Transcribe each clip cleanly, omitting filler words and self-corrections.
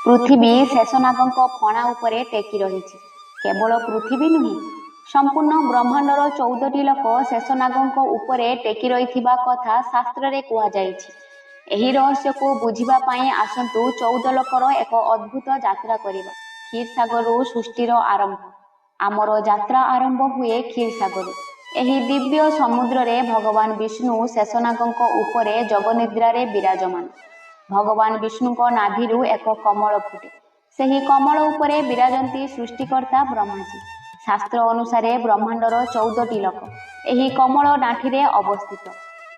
पृथ्वी शेषनागଙ୍କ फणा उपरे टेकी रही। केवल पृथ्वी नुहे संपूर्ण ब्रह्मांडर 14टी लोक शेषनागଙ୍କ उपरे टेकी रही कथा शास्त्र रे कहा जाइछि। एही रहस्य को बुझिबा पाई आसंतु 14 लोकर एक अद्भुत यात्रा करिबा। क्षीरसागर सृष्टिर आरंभ। आमर यात्रा आरंभ हुए क्षीरसागर। एही दिव्य समुद्र रे भगवान विष्णु शेषनागଙ୍କ उपरे जगनिद्रा रे विराजमान। भगवान विष्णुଙ୍କ नाभिरू एक कमल फुटे। सही कमल उपरे विराजंती सृष्टिकर्ता ब्रह्माजी। शास्त्र अनुसारे ब्रह्मांडर 14टी लोक एही कमल डाठी अवस्थित।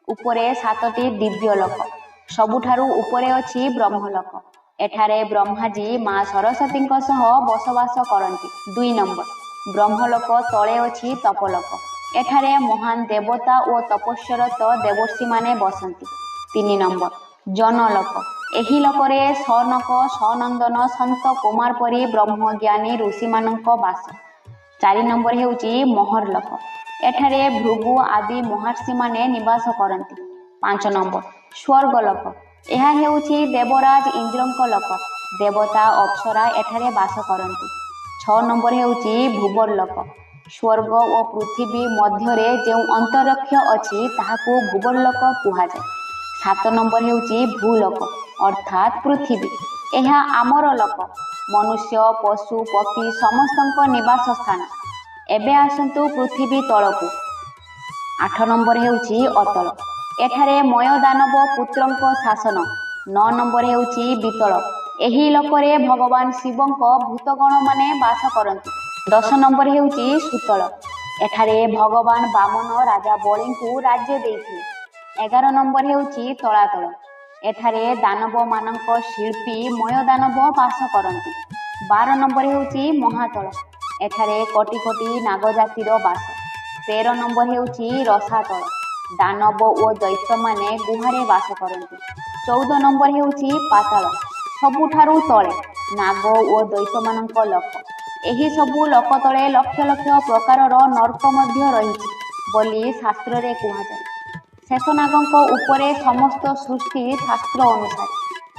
उपरे 7टी दिव्य लोक। सबुठारु उपरे अछि ब्रह्मलोक। एठारे ब्रह्माजी माँ सरस्वती सह बसवास करती। 2 नंबर ब्रह्मलोक तले अछि तपलोक। एठारे महान देवता और तपस्यरत देवर्षि माने बसंती। 3 नंबर जनलोक। एही लोकरे सनक सनंदन संत कुमार परी ब्रह्मज्ञानी ऋषि मानक बास। 4 नंबर हेउची महरलोक। एठारे भृगु आदि महर्षि माने निवास करती। 5 नंबर स्वर्गलोक। यह हेउची देवराज इंद्रଙ୍କ लोक। देवता अप्सरा एठारे बास करती। 6 नंबर हेउची भूवर्लोक। स्वर्ग और पृथ्वी मध्य जो अंतरिक्ष अछि ताहाकू भूवर्लोक कुहाଯାଏ। 7 नंबर हेउची भूलोक अर्थात पृथ्वी। यह आमर लोक। मनुष्य पशु पक्षी समस्तଙ୍କ निवास स्थान। एबे आसंतु पृथ्वी तलकू। 8 नंबर हेउची अतल। एठारे मय दानव पुत्रଙ୍କ शासन। 9 नंबर हेउची बीतल। एही लोकरे भगवान शिवଙ୍କ भूतगण माने बास करती। 10 नंबर हेउची सुतल। एठारे भगवान बामन राजा बलिଙ୍କୁ राज्य देइथिले। 11 नंबर हेउची तलातल। एठारे दानव मानक शिल्पी मय दानव बास करती। 12 नंबर हेउची महातल। एठारे कोटि कोटि नागजातिर बास। 13 नंबर हेउची रसातल। दानव और दैत्य माने गुहारे बास करती। 14 नंबर हेउची पाताल। सबुठारु तले नाग और दैत्य मानक लोक। एही सबु लोक तले लक्ष लक्ष प्रकारर नर्क मध्य रहिछि बोली शास्त्र रे कुहाଯାଏ। शेषनागଙ୍କ उपरे समस्त सृष्टि शास्त्र अनुसार।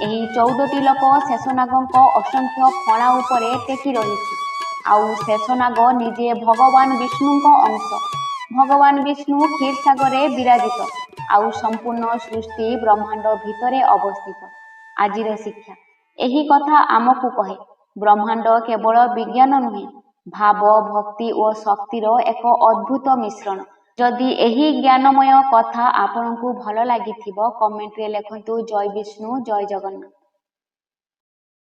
एही 14टी लोक शेषनागଙ୍କ असंख्य फणा उपरे टेकी रहिछि। आउ शेषनाग निजे भगवान विष्णुଙ୍କ अंश। भगवान विष्णु क्षीरसागर विराजित। आउ संपूर्ण सृष्टि ब्रह्मांड भितरे अवस्थित। आजिर शिक्षा एही कथा आमकू कहे ब्रह्मांड केवल विज्ञान नुहे भाव भक्ति और शक्तिर एक अद्भुत मिश्रण। जदि एही ज्ञानमय कथा आपनकू भल लागिथिबो कमेंट रे लेखंतु जय विष्णु जय जगन्नाथ।